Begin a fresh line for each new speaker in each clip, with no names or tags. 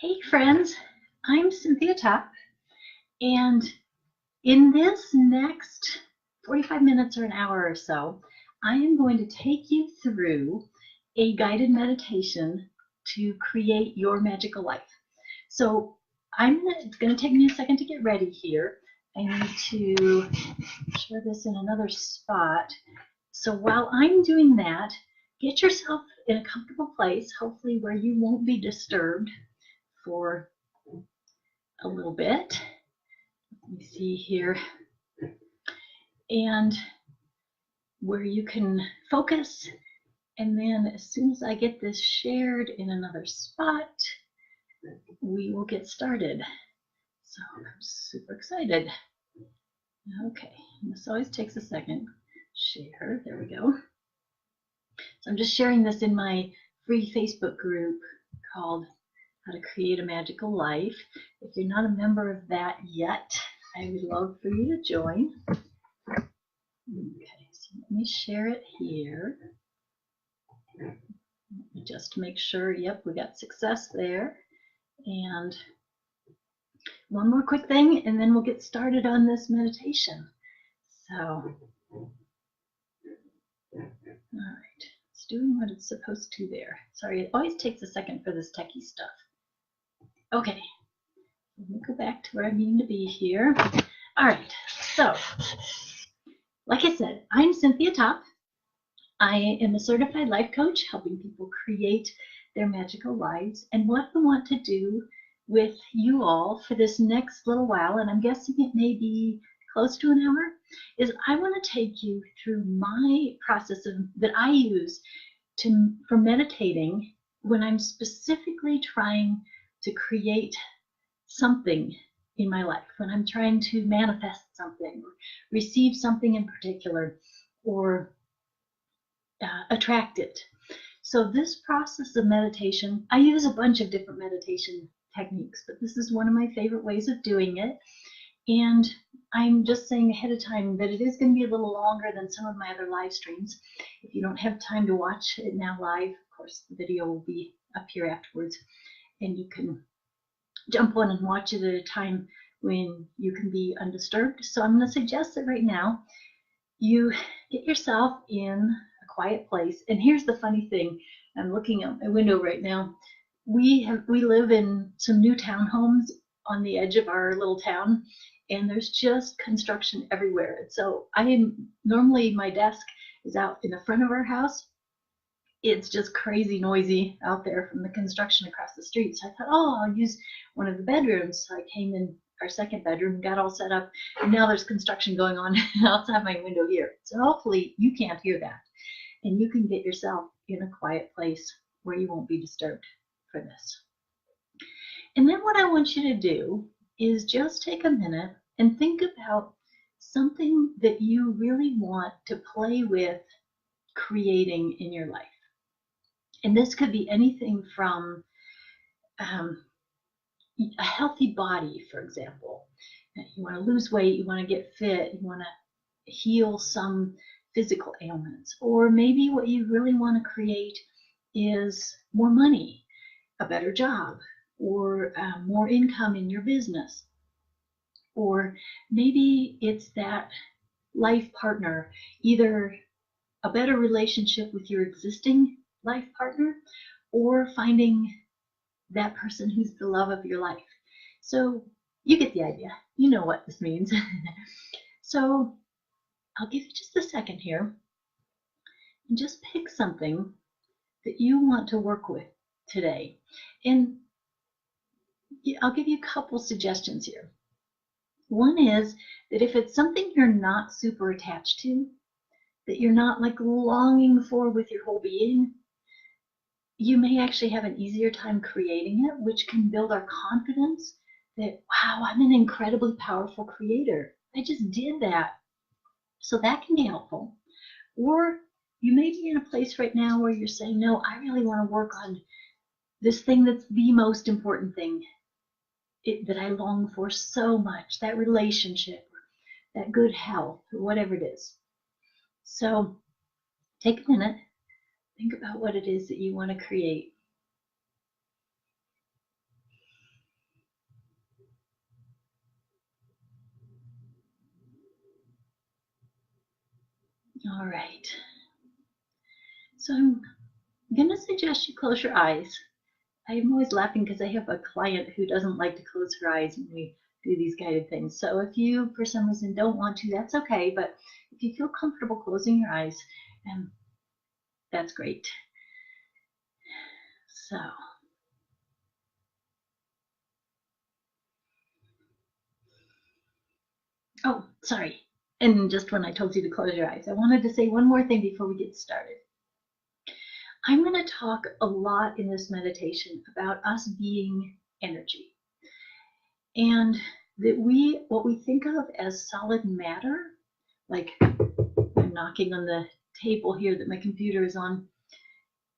Hey friends, I'm Cynthia Tuck, and in this next 45 minutes or an hour or so, I am going to take you through a guided meditation to create your magical life. So it's going to take me a second to get ready here. I need to share this in another spot. So while I'm doing that, get yourself in a comfortable place, hopefully where you won't be disturbed for a little bit. Let me see here. And where you can focus. And then as soon as I get this shared in another spot, we will get started. So I'm super excited. Okay, this always takes a second. Share, there we go. So I'm just sharing this in my free Facebook group called How to Create a Magical Life. If you're not a member of that yet, I would love for you to join. Okay, so let me share it here. Just to make sure, yep, we got success there. And one more quick thing, and then we'll get started on this meditation. So, all right, it's doing what it's supposed to there. Sorry, it always takes a second for this techie stuff. Okay, let me go back to where I mean to be here. All right, so, like I said, I'm Cynthia Top. I am a certified life coach helping people create their magical lives. And what I want to do with you all for this next little while, and I'm guessing it may be close to an hour, is I want to take you through my process that I use for meditating when I'm specifically trying to create something in my life, when I'm trying to manifest something, or receive something in particular, or attract it. So this process of meditation, I use a bunch of different meditation techniques, but this is one of my favorite ways of doing it. And I'm just saying ahead of time that it is going to be a little longer than some of my other live streams. If you don't have time to watch it now live, of course, the video will be up here afterwards, and you can jump on and watch it at a time when you can be undisturbed. So I'm going to suggest that right now you get yourself in a quiet place. And here's the funny thing. I'm looking out my window right now. We live in some new townhomes on the edge of our little town, and there's just construction everywhere. So normally my desk is out in the front of our house. It's just crazy noisy out there from the construction across the street. So I thought, oh, I'll use one of the bedrooms. So I came in our second bedroom, got all set up, and now there's construction going on outside my window here. So hopefully you can't hear that, and you can get yourself in a quiet place where you won't be disturbed for this. And then what I want you to do is just take a minute and think about something that you really want to play with creating in your life. And this could be anything from a healthy body, for example. You want to lose weight, you want to get fit, you want to heal some physical ailments. Or maybe what you really want to create is more money, a better job, or more income in your business. Or maybe it's that life partner, either a better relationship with your existing life partner, or finding that person who's the love of your life. So you get the idea. You know what this means. So I'll give you just a second here and just pick something that you want to work with today. And I'll give you a couple suggestions here. One is that if it's something you're not super attached to, that you're not like longing for with your whole being, you may actually have an easier time creating it, which can build our confidence that, wow, I'm an incredibly powerful creator. I just did that. So that can be helpful. Or you may be in a place right now where you're saying, no, I really want to work on this thing that's the most important thing that I long for so much, that relationship, that good health, or whatever it is. So take a minute, think about what it is that you want to create. All right. So I'm going to suggest you close your eyes. I'm always laughing because I have a client who doesn't like to close her eyes when we do these guided things. So if you, for some reason, don't want to, that's okay. But if you feel comfortable closing your eyes, that's great. So, oh, sorry. And just when I told you to close your eyes, I wanted to say one more thing before we get started. I'm going to talk a lot in this meditation about us being energy. And that what we think of as solid matter, like I'm knocking on the table here that my computer is on,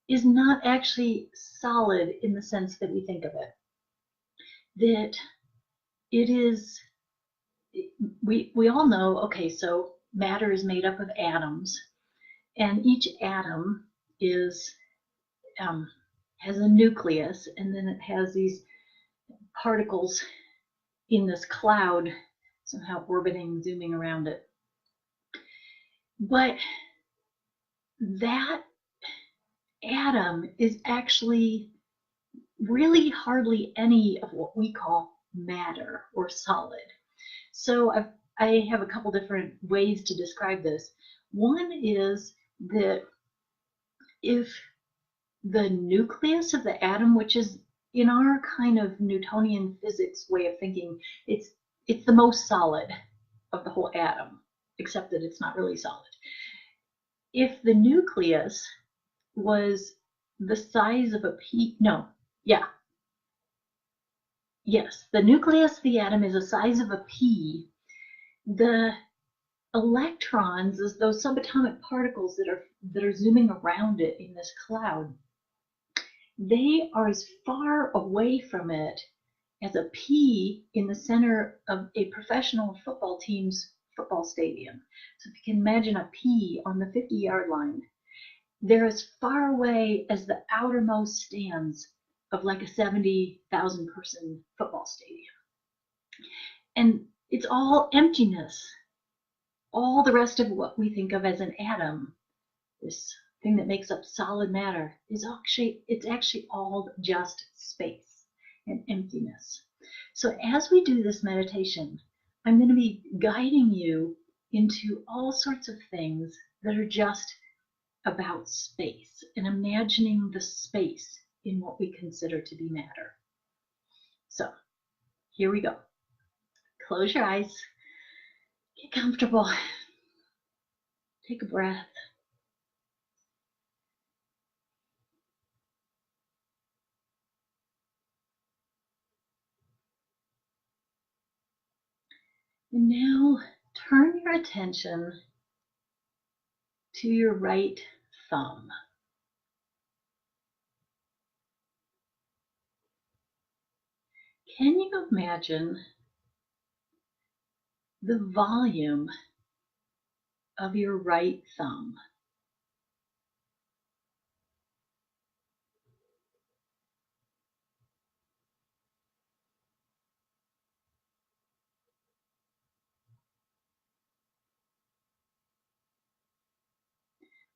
is not actually solid in the sense that we think of it. That it is, we all know, okay, so matter is made up of atoms, and each atom is has a nucleus, and then it has these particles in this cloud somehow orbiting, zooming around it. But that atom is actually really hardly any of what we call matter or solid. So I have a couple different ways to describe this. One is that if the nucleus of the atom, which is in our kind of Newtonian physics way of thinking, it's the most solid of the whole atom, except that it's not really solid. If the nucleus was the size of a pea, no, yeah, yes, the nucleus of the atom is the size of a pea. The electrons, those subatomic particles that are zooming around it in this cloud, they are as far away from it as a pea in the center of a professional football team's football stadium. So if you can imagine a pea on the 50-yard line, they're as far away as the outermost stands of like a 70,000 person football stadium. And it's all emptiness. All the rest of what we think of as an atom, this thing that makes up solid matter, it's actually all just space and emptiness. So as we do this meditation, I'm going to be guiding you into all sorts of things that are just about space and imagining the space in what we consider to be matter. So here we go. Close your eyes, get comfortable, take a breath. And now turn your attention to your right thumb. Can you imagine the volume of your right thumb?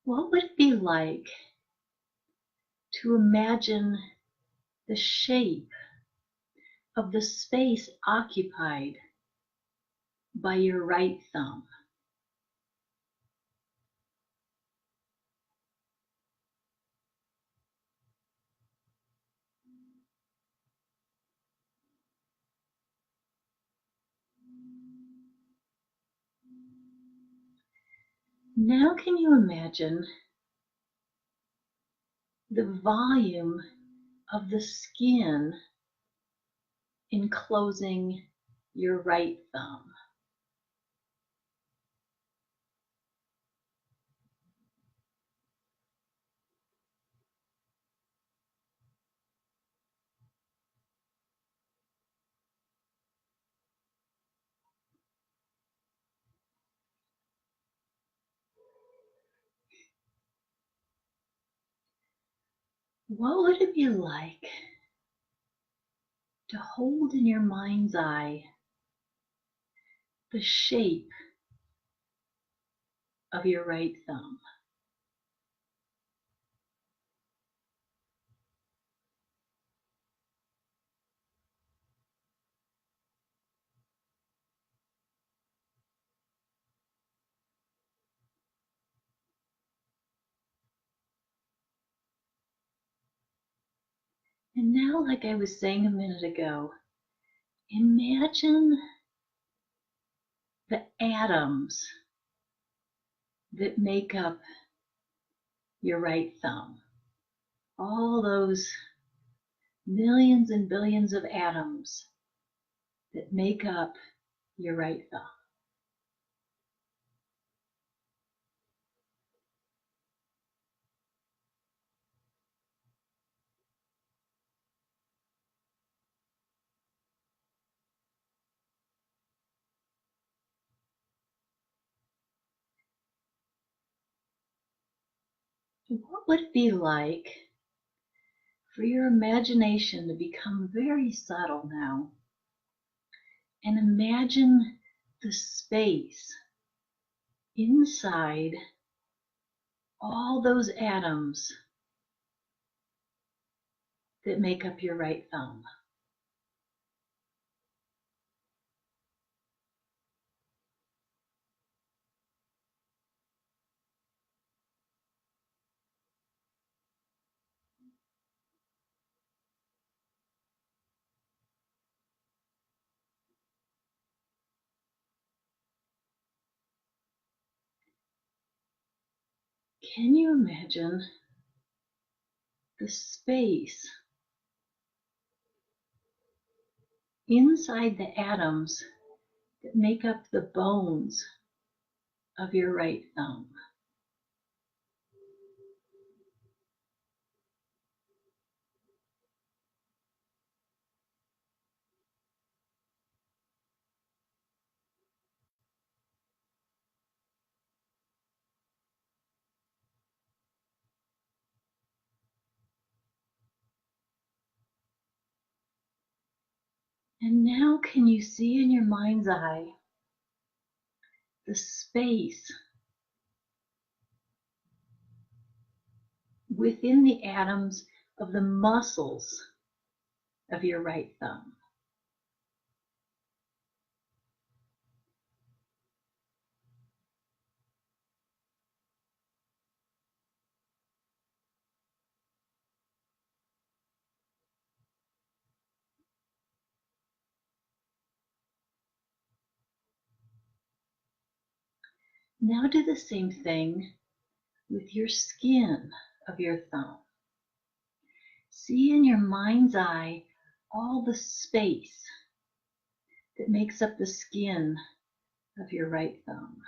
What would it be like to imagine the shape of the space occupied by your right thumb? Now can you imagine the volume of the skin enclosing your right thumb? What would it be like to hold in your mind's eye the shape of your right thumb. And now, like I was saying a minute ago, imagine the atoms that make up your right thumb. All those millions and billions of atoms that make up your right thumb. What would it be like for your imagination to become very subtle now and imagine the space inside all those atoms that make up your right thumb? Can you imagine the space inside the atoms that make up the bones of your right thumb? And now can you see in your mind's eye the space within the atoms of the muscles of your right thumb? Now do the same thing with your skin of your thumb. See in your mind's eye all the space that makes up the skin of your right thumb.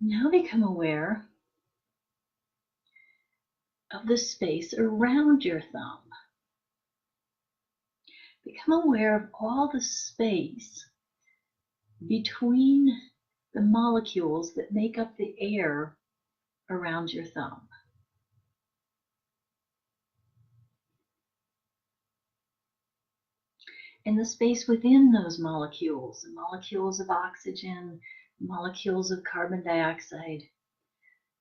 Now become aware of the space around your thumb. Become aware of all the space between the molecules that make up the air around your thumb. And the space within those molecules, the molecules of oxygen, molecules of carbon dioxide.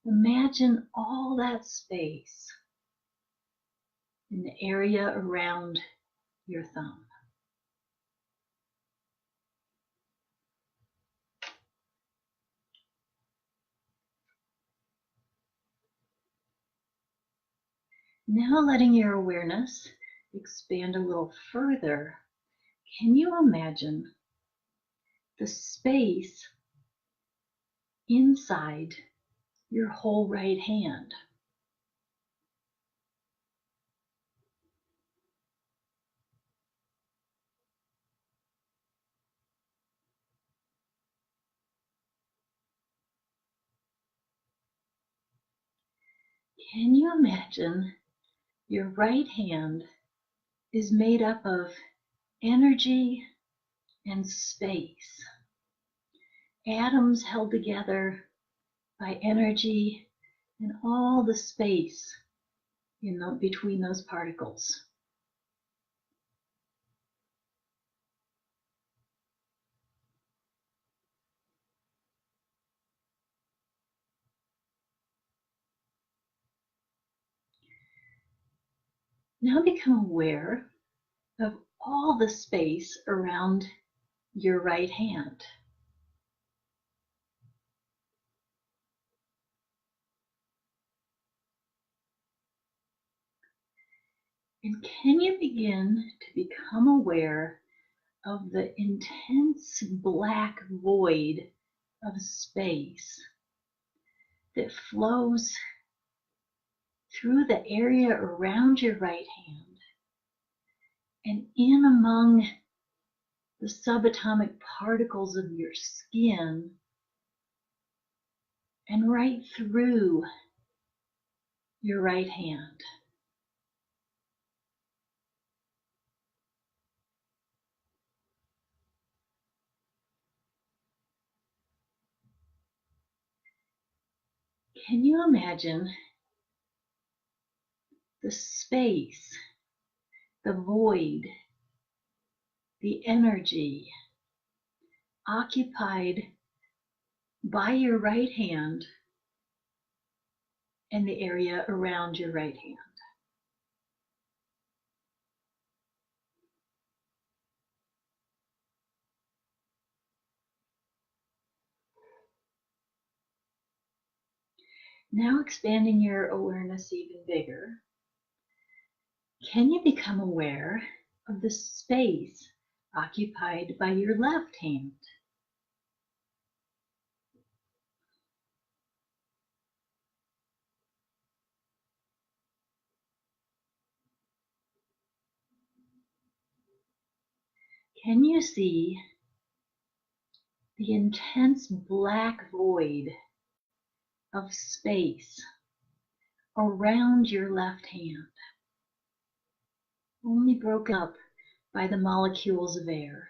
Imagine all that space in the area around your thumb. Now letting your awareness expand a little further, can you imagine the space inside your whole right hand? Can you imagine your right hand is made up of energy and space. Atoms held together by energy and all the space between those particles. Now become aware of all the space around your right hand. And can you begin to become aware of the intense black void of space that flows through the area around your right hand and in among the subatomic particles of your skin and right through your right hand? Can you imagine the space, the void, the energy occupied by your right hand and the area around your right hand? Now expanding your awareness even bigger, can you become aware of the space occupied by your left hand? Can you see the intense black void of space around your left hand, only broken up by the molecules of air?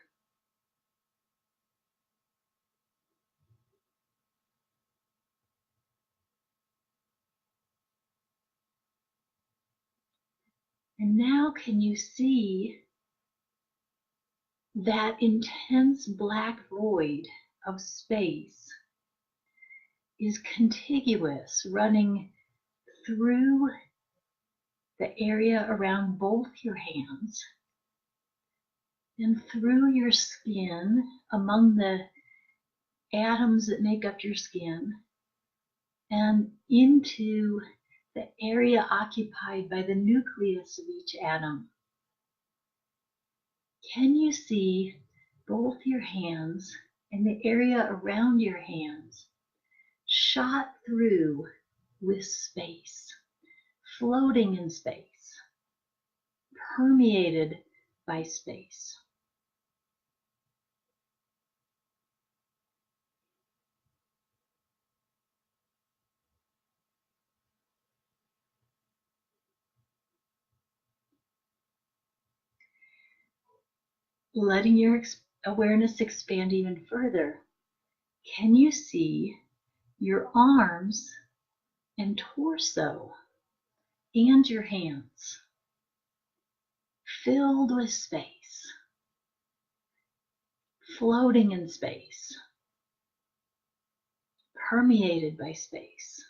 And now can you see that intense black void of space is contiguous, running through the area around both your hands and through your skin, among the atoms that make up your skin, and into the area occupied by the nucleus of each atom? Can you see both your hands and the area around your hands shot through with space, floating in space, permeated by space? Letting your awareness expand even further, can you see your arms and torso and your hands filled with space, floating in space, permeated by space?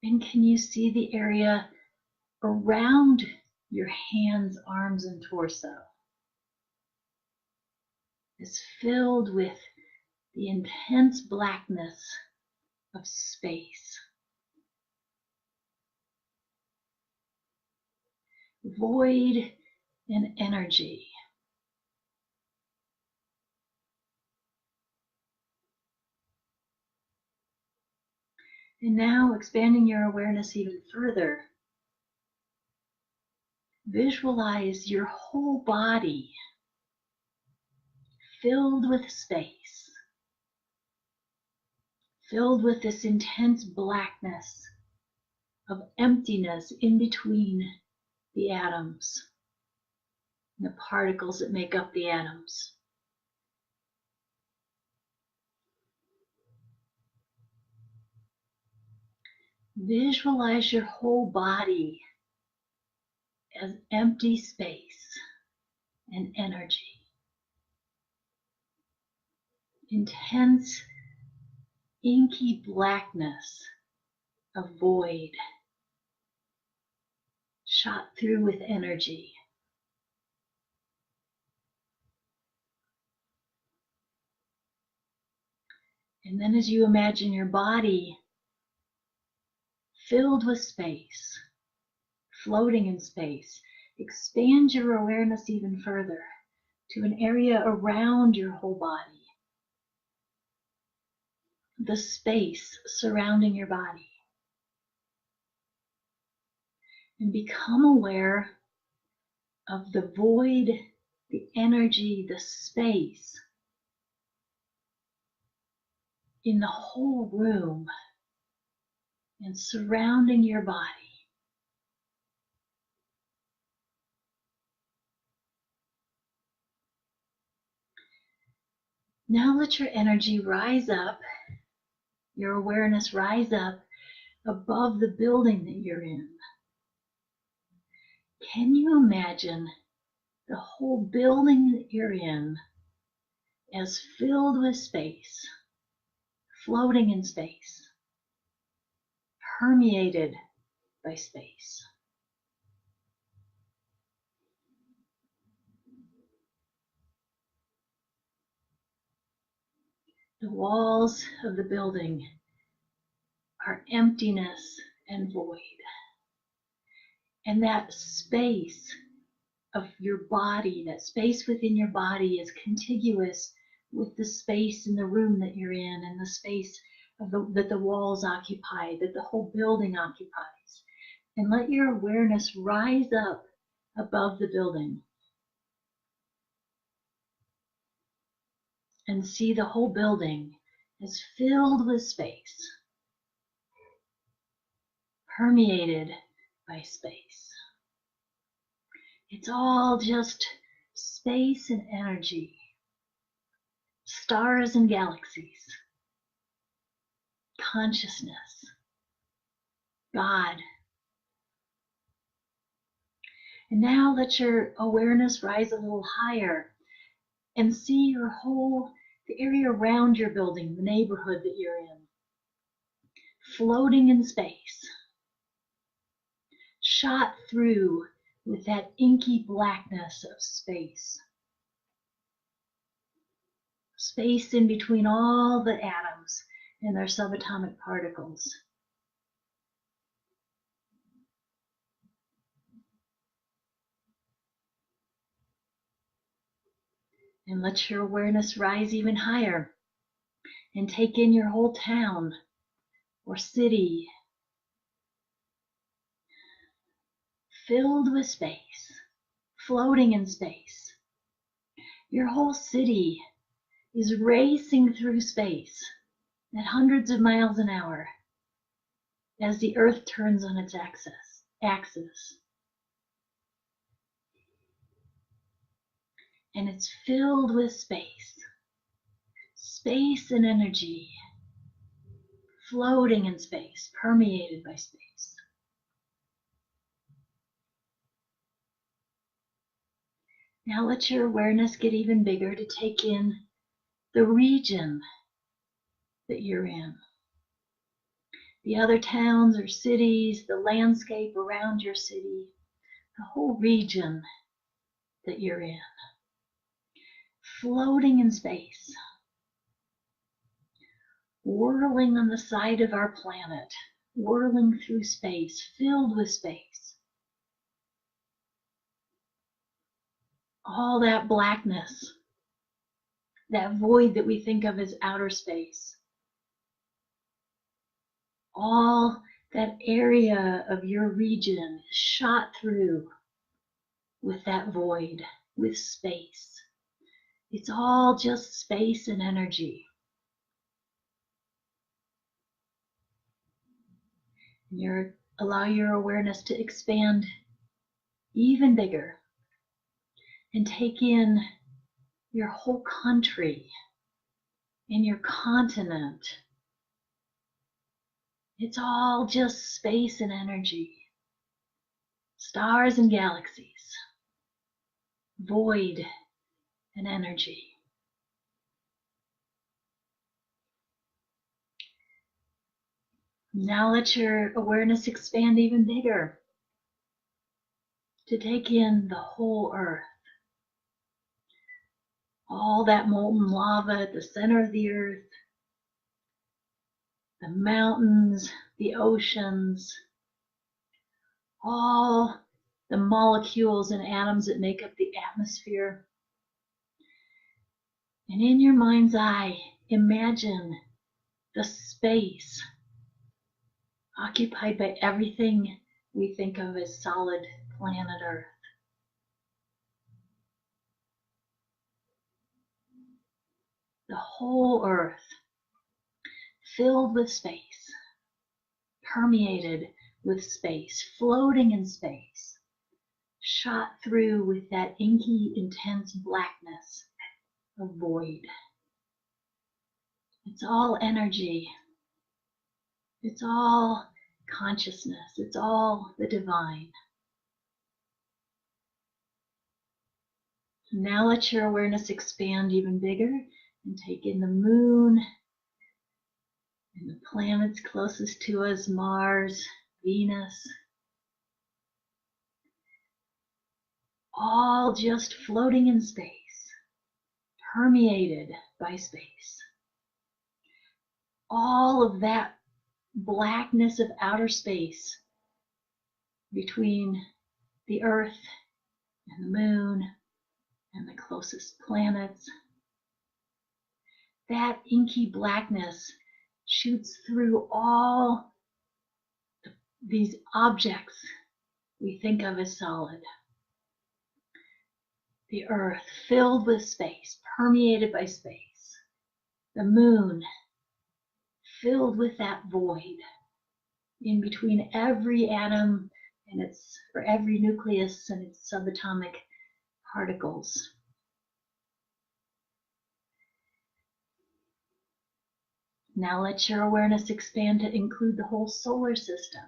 And can you see the area around your hands, arms, and torso is filled with the intense blackness of space, void and energy? And now expanding your awareness even further, visualize your whole body filled with space, filled with this intense blackness of emptiness in between the atoms, the particles that make up the atoms. Visualize your whole body as empty space and energy. Intense, inky blackness of void, shot through with energy. And then as you imagine your body filled with space, floating in space, expand your awareness even further to an area around your whole body, the space surrounding your body. And become aware of the void, the energy, the space in the whole room and surrounding your body. Now let your energy rise up, your awareness rise up above the building that you're in. Can you imagine the whole building that you're in as filled with space, floating in space, permeated by space? The walls of the building are emptiness and void. And that space of your body, that space within your body is contiguous with the space in the room that you're in and the space that the walls occupy, that the whole building occupies. And let your awareness rise up above the building and see the whole building as filled with space, permeated by space. It's all just space and energy, stars and galaxies, consciousness, God. And now let your awareness rise a little higher and see the area around your building, the neighborhood that you're in, floating in space, shot through with that inky blackness of space. Space in between all the atoms and their subatomic particles. And let your awareness rise even higher and take in your whole town or city, filled with space, floating in space. Your whole city is racing through space at hundreds of miles an hour as the Earth turns on its axis. And it's filled with space and energy, floating in space, permeated by space. Now let your awareness get even bigger to take in the region that you're in, the other towns or cities, the landscape around your city, the whole region that you're in, floating in space, whirling on the side of our planet, whirling through space, filled with space. All that blackness, that void that we think of as outer space, all that area of your region is shot through with that void, with space. It's all just space and energy. Allow your awareness to expand even bigger and take in your whole country and your continent. It's all just space and energy, stars and galaxies, void and energy. Now let your awareness expand even bigger to take in the whole earth. All that molten lava at the center of the earth, the mountains, the oceans, all the molecules and atoms that make up the atmosphere. And in your mind's eye, imagine the space occupied by everything we think of as solid planet Earth. The whole Earth filled with space, permeated with space, floating in space, shot through with that inky, intense blackness of void. It's all energy. It's all consciousness. It's all the divine. Now let your awareness expand even bigger and take in the moon and the planets closest to us, Mars, Venus, all just floating in space, permeated by space. All of that blackness of outer space between the Earth and the moon and the closest planets. That inky blackness shoots through all these objects we think of as solid. The Earth filled with space, permeated by space. The moon filled with that void in between every atom and for every nucleus and its subatomic particles. Now let your awareness expand to include the whole solar system,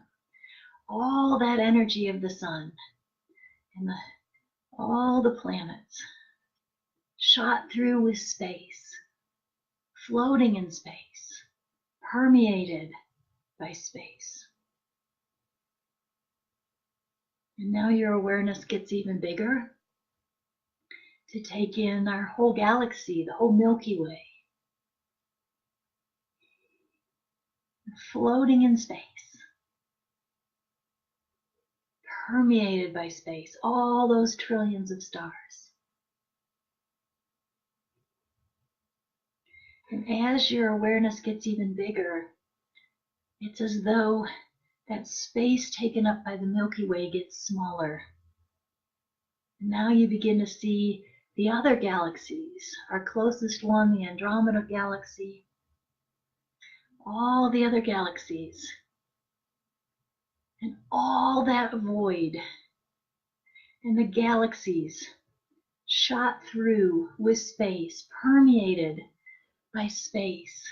all that energy of the sun and all the planets shot through with space, floating in space, permeated by space. And now your awareness gets even bigger to take in our whole galaxy, the whole Milky Way, floating in space, permeated by space, all those trillions of stars. And as your awareness gets even bigger, it's as though that space taken up by the Milky Way gets smaller. And now you begin to see the other galaxies, our closest one, the Andromeda Galaxy, all the other galaxies, and all that void, and the galaxies shot through with space, permeated by space.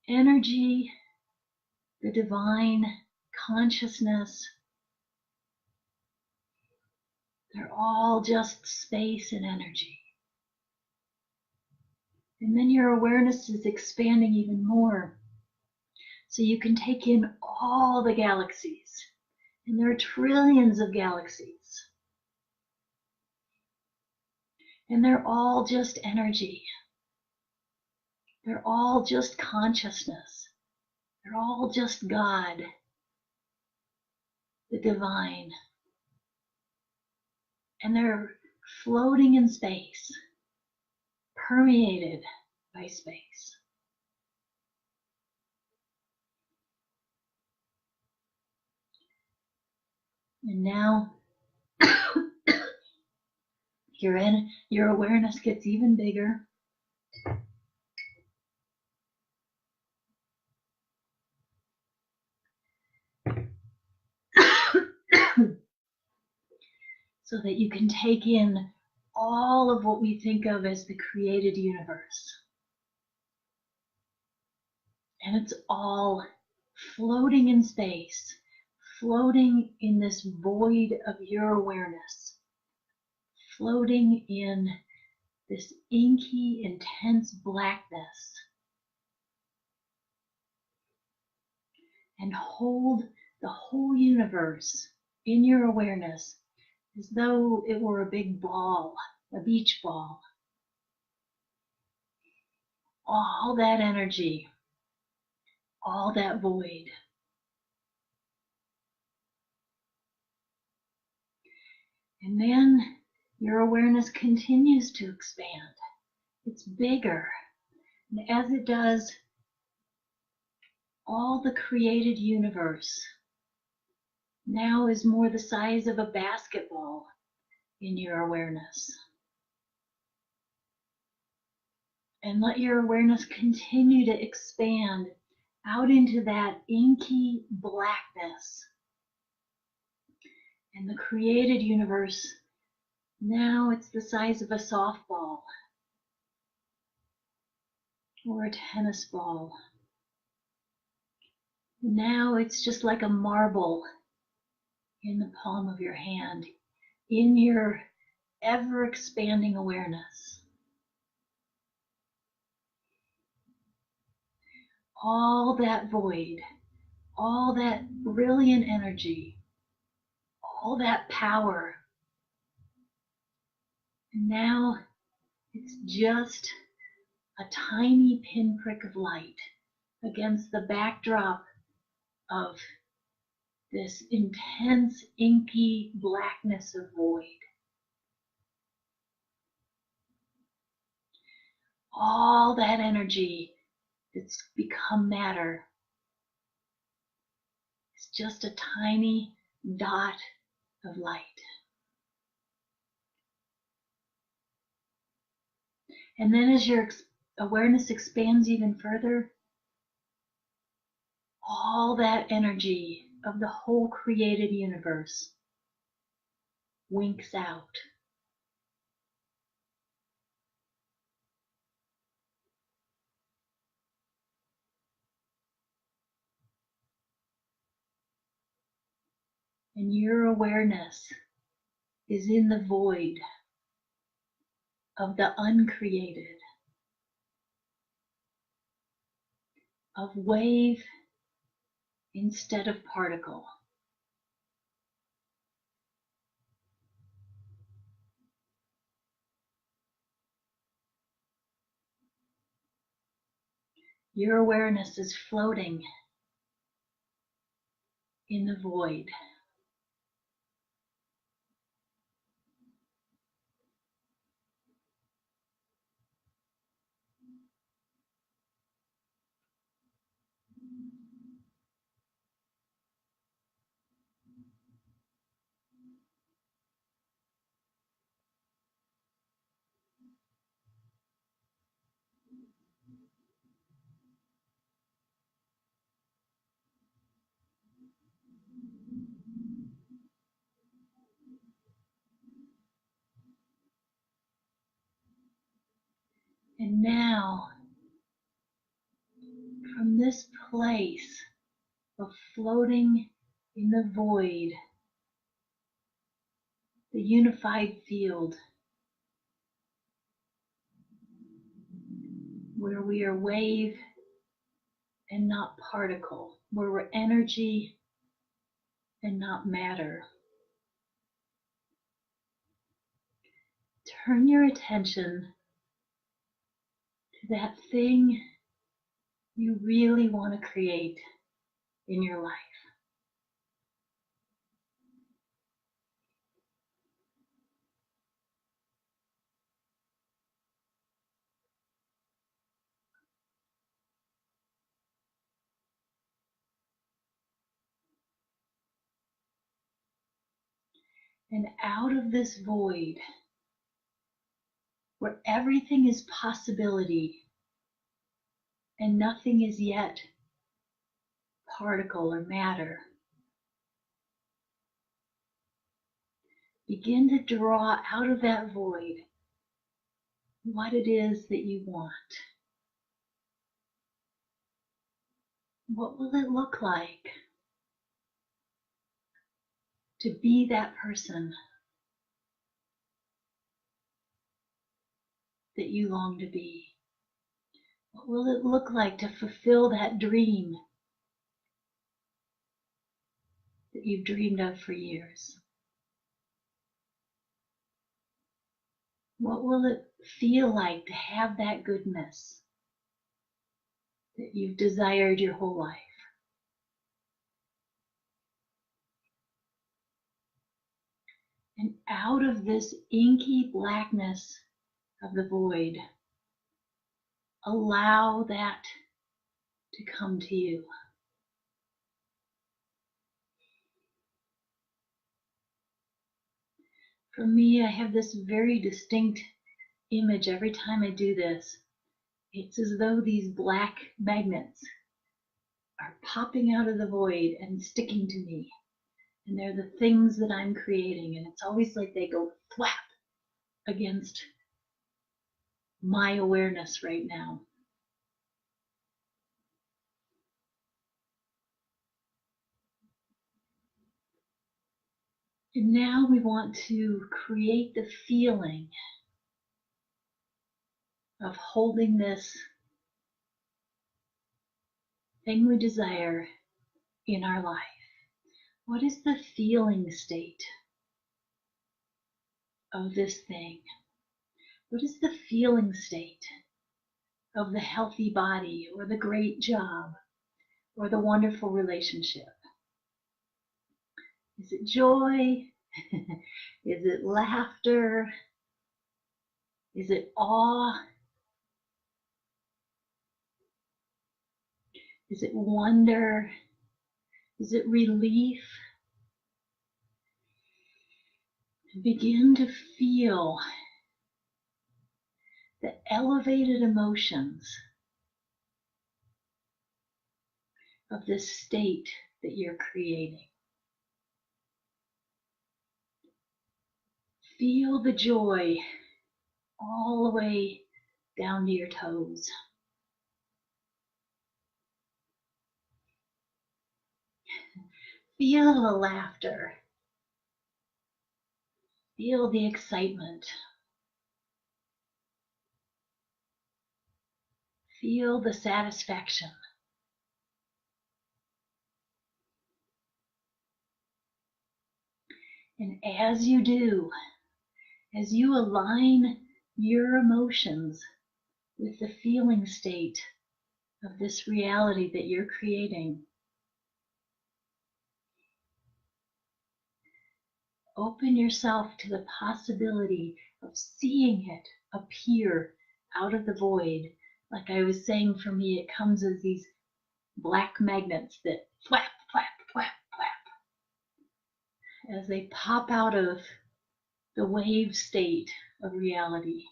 Energy, the divine consciousness, they're all just space and energy. And then your awareness is expanding even more. So you can take in all the galaxies. And there are trillions of galaxies. And they're all just energy. They're all just consciousness. They're all just God, the divine. And they're floating in space, permeated by space. And now your awareness gets even bigger. so that you can take in all of what we think of as the created universe. And it's all floating in space, floating in this void of your awareness, floating in this inky, intense blackness. And hold the whole universe in your awareness as though it were a big ball, a beach ball. All that energy, all that void. And then your awareness continues to expand. It's bigger. And as it does, all the created universe now is more the size of a basketball in your awareness. And let your awareness continue to expand out into that inky blackness. And the created universe, now it's the size of a softball or a tennis ball. Now it's just like a marble in the palm of your hand, in your ever-expanding awareness. All that void, all that brilliant energy, all that power. And now it's just a tiny pinprick of light against the backdrop of this intense inky blackness of void. All that energy that's become matter is just a tiny dot of light. And then as your awareness expands even further, all that energy of the whole created universe winks out. And your awareness is in the void of the uncreated, of wave instead of particle. Your awareness is floating in the void. And now, from this place of floating in the void, the unified field, where we are wave and not particle, where we're energy and not matter. Turn your attention to that thing you really want to create in your life. And out of this void, where everything is possibility and nothing is yet particle or matter, begin to draw out of that void what it is that you want. What will it look like to be that person that you long to be? What will it look like to fulfill that dream that you've dreamed of for years? What will it feel like to have that goodness that you've desired your whole life? And out of this inky blackness of the void, allow that to come to you. For me, I have this very distinct image every time I do this. It's as though these black magnets are popping out of the void and sticking to me. And they're the things that I'm creating. And it's always like they go flap against my awareness right now. And now we want to create the feeling of holding this thing we desire in our life. What is the feeling state of this thing? What is the feeling state of the healthy body or the great job or the wonderful relationship? Is it joy? Is it laughter? Is it awe? Is it wonder? Is it relief? Begin to feel the elevated emotions of this state that you're creating. Feel the joy all the way down to your toes. Feel the laughter. Feel the excitement. Feel the satisfaction. And as you do, as you align your emotions with the feeling state of this reality that you're creating, open yourself to the possibility of seeing it appear out of the void. Like I was saying, for me, it comes as these black magnets that flap, flap, flap, flap, as they pop out of the wave state of reality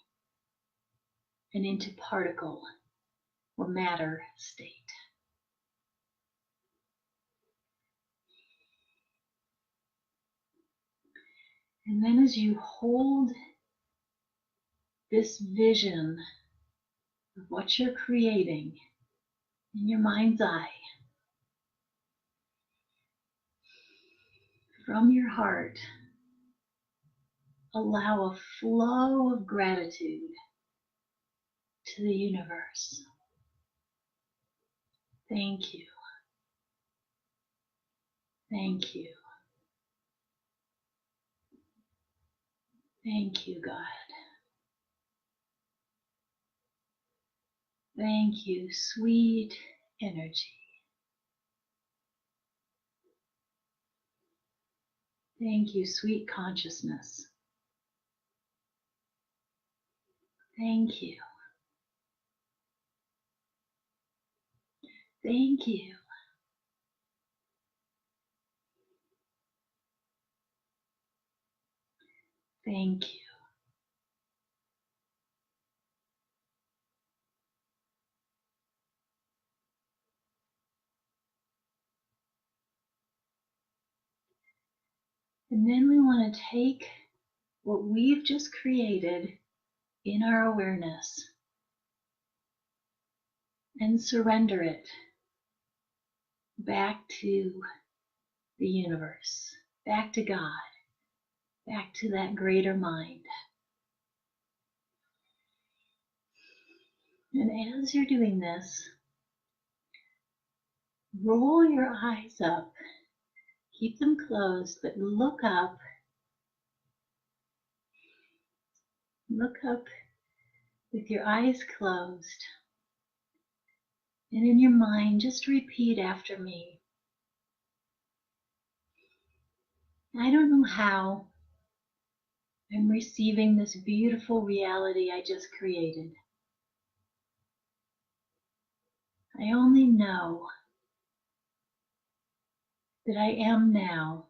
and into particle or matter state. And then as you hold this vision of what you're creating in your mind's eye, from your heart, allow a flow of gratitude to the universe. Thank you. Thank you. Thank you, God. Thank you, sweet energy. Thank you, sweet consciousness. Thank you. Thank you. Thank you. And then we want to take what we've just created in our awareness and surrender it back to the universe, back to God, back to that greater mind. And as you're doing this, roll your eyes up. Keep them closed, but look up. Look up with your eyes closed. And in your mind, just repeat after me. I don't know how I'm receiving this beautiful reality I just created. I only know that I am now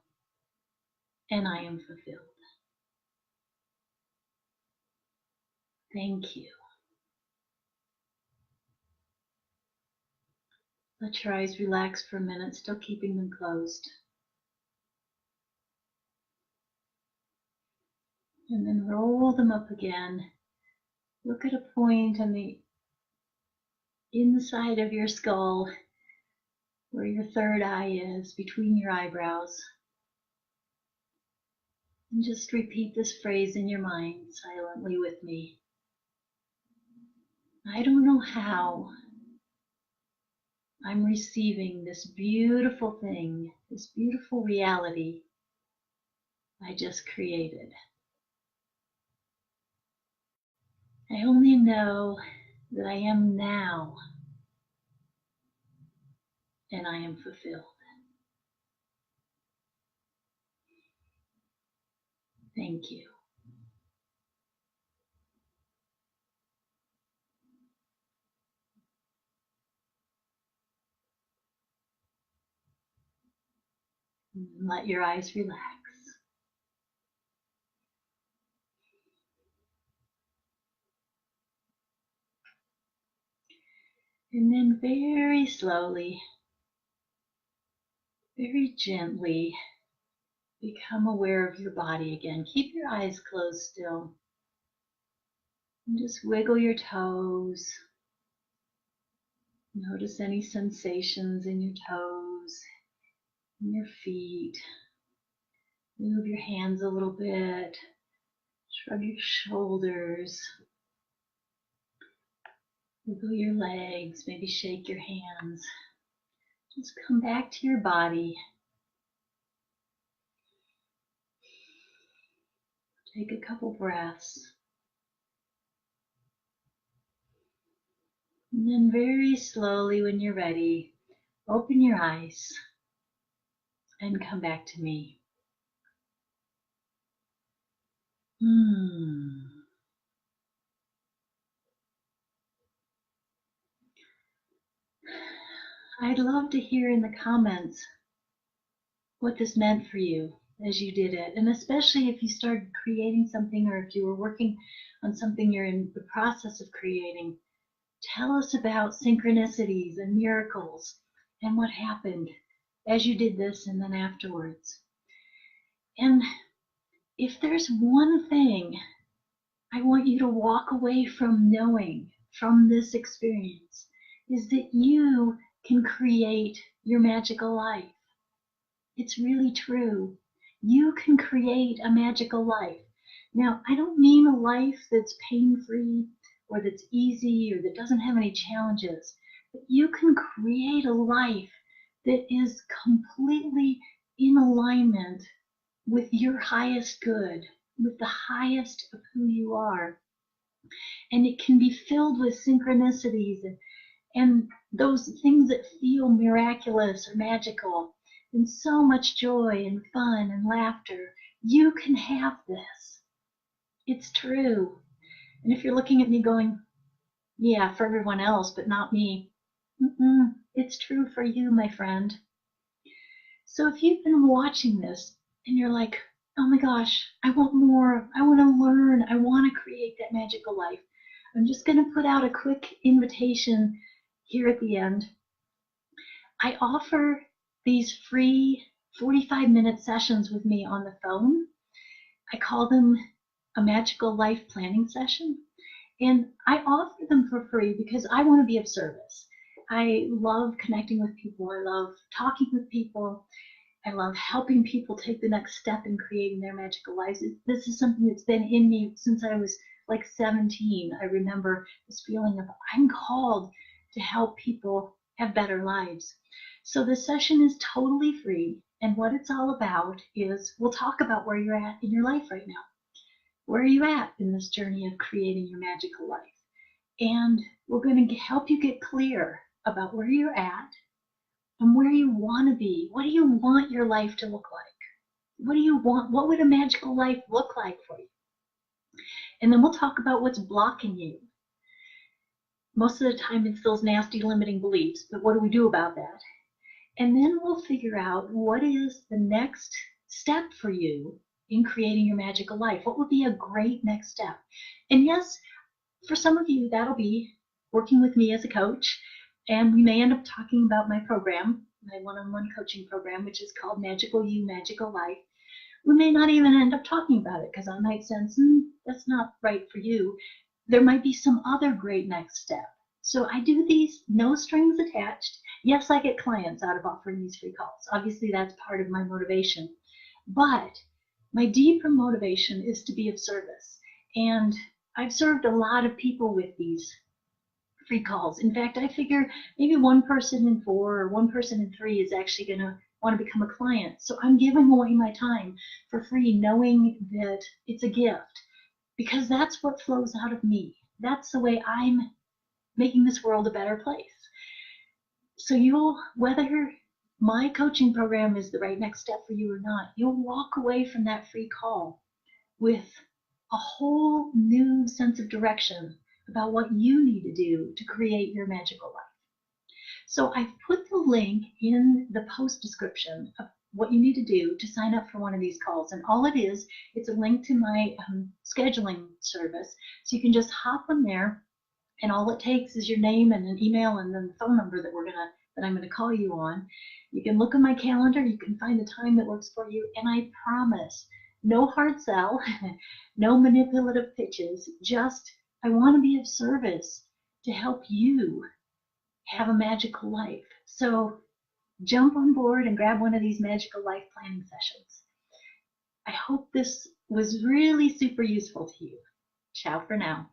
and I am fulfilled. Thank you. Let your eyes relax for a minute, still keeping them closed. And then roll them up again. Look at a point on the inside of your skull where your third eye is, between your eyebrows. And just repeat this phrase in your mind silently with me. I don't know how I'm receiving this beautiful thing, this beautiful reality I just created. I only know that I am now and I am fulfilled. Thank you. And let your eyes relax. And then very slowly, very gently, become aware of your body again. Keep your eyes closed still. And just wiggle your toes. Notice any sensations in your toes, in your feet. Move your hands a little bit. Shrug your shoulders. Wiggle your legs, maybe shake your hands. Just come back to your body. Take a couple breaths. And then very slowly, when you're ready, open your eyes and come back to me. I'd love to hear in the comments what this meant for you as you did it, and especially if you started creating something or if you were working on something you're in the process of creating. Tell us about synchronicities and miracles and what happened as you did this and then afterwards. And if there's one thing I want you to walk away from knowing from this experience, is that you can create your magical life. It's really true. You can create a magical life. Now, I don't mean a life that's pain-free or that's easy or that doesn't have any challenges, but you can create a life that is completely in alignment with your highest good, with the highest of who you are. And it can be filled with synchronicities and those things that feel miraculous or magical, and so much joy and fun and laughter. You can have this. It's true. And if you're looking at me going, yeah, for everyone else, but not me, it's true for you, my friend. So if you've been watching this and you're like, oh my gosh, I want more, I want to learn, I want to create that magical life, I'm just going to put out a quick invitation here at the end. I offer these free 45-minute sessions with me on the phone. I call them a magical life planning session. And I offer them for free because I want to be of service. I love connecting with people. I love talking with people. I love helping people take the next step in creating their magical lives. This is something that's been in me since I was like 17. I remember this feeling of I'm called to help people have better lives. So the session is totally free. And what it's all about is we'll talk about where you're at in your life right now. Where are you at in this journey of creating your magical life? And we're going to help you get clear about where you're at and where you want to be. What do you want your life to look like? What do you want? What would a magical life look like for you? And then we'll talk about what's blocking you. Most of the time it's those nasty limiting beliefs, but what do we do about that? And then we'll figure out what is the next step for you in creating your magical life. What would be a great next step? And yes, for some of you, that'll be working with me as a coach. And we may end up talking about my program, my one-on-one coaching program, which is called Magical You, Magical Life. We may not even end up talking about it because I might sense, that's not right for you. There might be some other great next step. So I do these no strings attached. Yes, I get clients out of offering these free calls. Obviously, that's part of my motivation. But my deeper motivation is to be of service. And I've served a lot of people with these free calls. In fact, I figure maybe 1 person in 4 or 1 person in 3 is actually going to want to become a client. So I'm giving away my time for free, knowing that it's a gift, because that's what flows out of me. That's the way I'm making this world a better place. So whether my coaching program is the right next step for you or not, you'll walk away from that free call with a whole new sense of direction about what you need to do to create your magical life. So I've put the link in the post description of what you need to do to sign up for one of these calls. And all it is, it's a link to my scheduling service. So you can just hop on there, and all it takes is your name and an email and then the phone number that I'm gonna call you on. You can look on my calendar, you can find the time that works for you, and I promise, no hard sell, no manipulative pitches, just I want to be of service to help you have a magical life. So jump on board and grab one of these magical life planning sessions. I hope this was really super useful to you. Ciao for now.